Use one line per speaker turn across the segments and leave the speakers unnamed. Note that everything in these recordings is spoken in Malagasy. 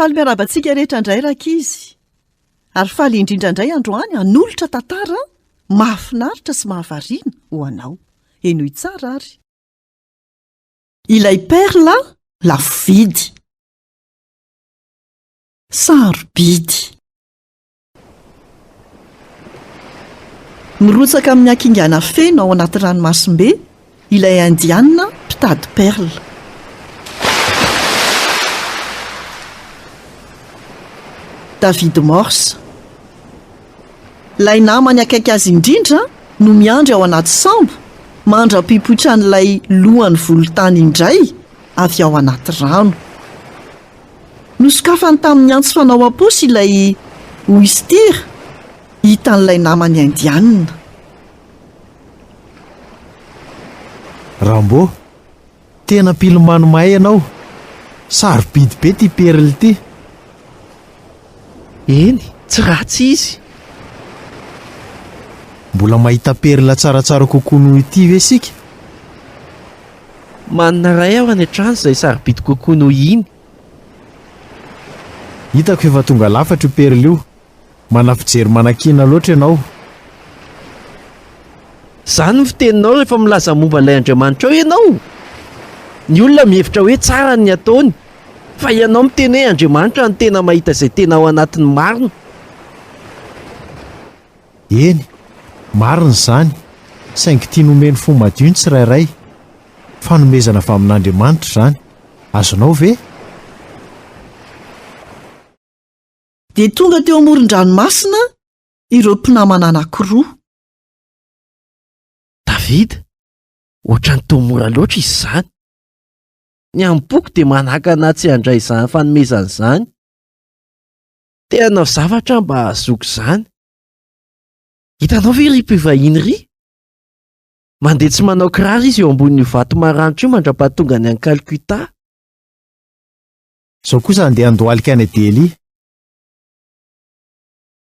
Faly miarabantsika rehetra indray rakizy. Ary faly indrindra indray androany hanolotra tantara mahafinaritra sy mahavariana ho anao. Enoy tsara ary. Ilay perla lafo vidy. Sarobidy. Mirotsaka amin'ny akingana feno ao anaty ranomasimbe ilay indiana mpitady perla. David Morse. Lay namany akaiky azy indrindra no miandry ao anaty sambo, mandra-pipoitra an'ilay lohany volontany indray avy ao anaty rano. Nosokafany tamin'ny antso fanao am-paosy ilay oistira hitan'ilay namany indiana.
Rambo, tena pilomano mahay ianao. Sarobidy be ty perla ty.
Eny, tsy ratsy izy.
Mbola mahita perla tsaratsara kokoa noho ity ve sika?
Manana ray aho any an-trano izay sarobidy kokoa noho iny.
Hitako efa tonga lafatra io perla io. Manafijery manakina loatra ianao.
Zany ny fiteninao rehefa milaza momba ilay Andriamanitra ao ianao. Ny olona mihevitra hoe tsara ny ataony, fa ianao miteny hoe Andriamanitra ny tena mahita izay tena ao anatin'ny marina.
Eny, marina izany. Saingy tia nomeny fo madio ny tsirairay. Fanomezana avy amin'Andriamanitra izany. Azonao ve?
Dia tonga teo amoron-dranomasina ireo mpinamana anankiroa.
David, ohatrany toa mora loatra izy izany. Ny amin'ny boky dia manaka anaty tsy handray izany fanomezana izany. Te hanao zavatra mba hahazoako izany. Hitanao ve ry mpivahiny ry? Mandeha tsy manao kiraro izy eo ambonin'io vato maranitra io mandra-pahatonga ny any Calcutta.
Izao kosa andeha andohalika any Delhi.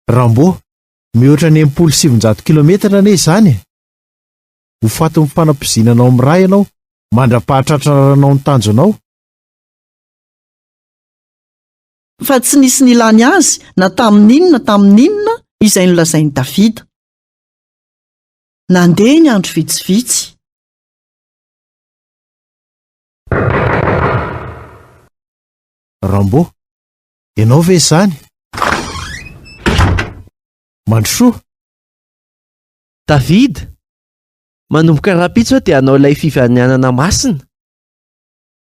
Rambo, mihoatra ny 700 kilometatra ane izany. Ho fato ny fanampizinanao amin'ny raha ianao, mandra-pahatratraranao ny tanjonao.
Fa tsy nisy nilany azy na tamin'inona izay nolazainy Davida. Nandeha ny andro vitsivitsy.
Rambo, ianao ve izany? Mandrosoa.
David, manomboka rapitso dia hanao ilay fivanianana masina.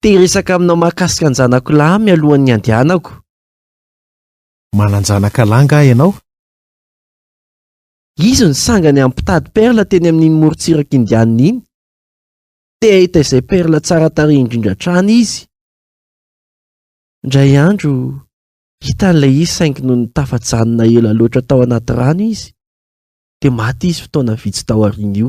Te hiresaka aminao mahakasika ny zanako lahy mialohan'ny andehanako.
Mananjanaka langa ianao?
Izy ny sangany amin'ny mpitady perla teny amin'iny morontsiraka indiana iny. Te hahita izay perla tsara tarehy indrindra hatrany izy. Indray andro hitan'ilay izy saingy noho ny tafajanona ela loatra tao anaty rano izy, dia maty izy fotoana vitsy tao aoriana io.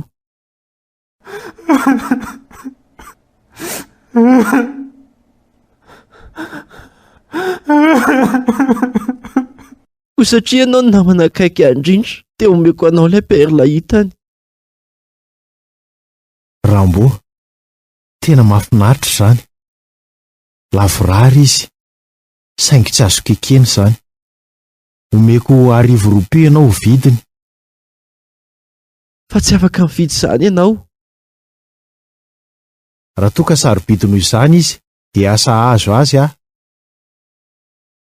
Ho satria ianao ny namana akaiky andrindra teo omeko anao ilay perla hitany.
Rambo, tena mahafinaritra izany. Lavorary izy, saingy tsy azo kekeny izany. Omeko 1000 ropia ianao ho vidiny.
Fa tsy afaka mividy izany ianao.
Raha toa ka sarobidy noho izany izy, dia asa azo azy aho.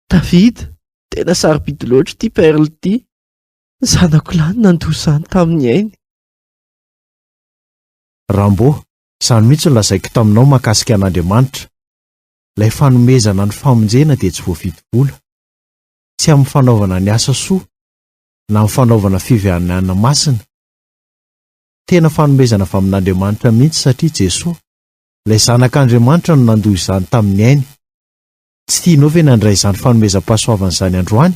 David, tena sarobidy loatra ity perla ity. Ny zanako lahy nandoha izany tamin'ny ainy.
Rambo, izany mihitsy no lazaiko taminao mahakasika an'Andriamanitra. Ilay fanomezana ny famonjena dia tsy voavidy vola. Tsy amin'ny fanaovana ny asa soa, na amin'ny fanaovana fivehanana masina. Tena fanomezana avy amin'Andriamanitra mihitsy satria Jesosy, ilay zanak'Andriamanitra no nandoha izany tamin'ny ainy. Tsy tianao ve nandray izany fanomezam-pahasoavana izany androany?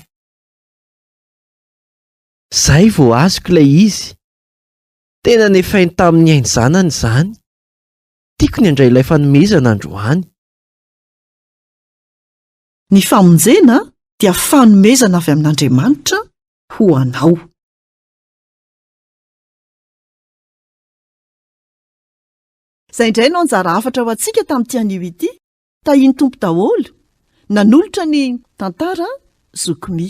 Zay vao azoko ilay izy. Tena nefainy tamin'ny ainy zanany izany. Tiako ny handray ilay fanomezana androany.
Ny famonjena dia fanomezana avy amin'Andriamanitra ho anao. Izay indray no anjara hafatra ho antsika tamin'ity anio ity. Tahiny tompo daholo. nanolotra ny tantara zokomy.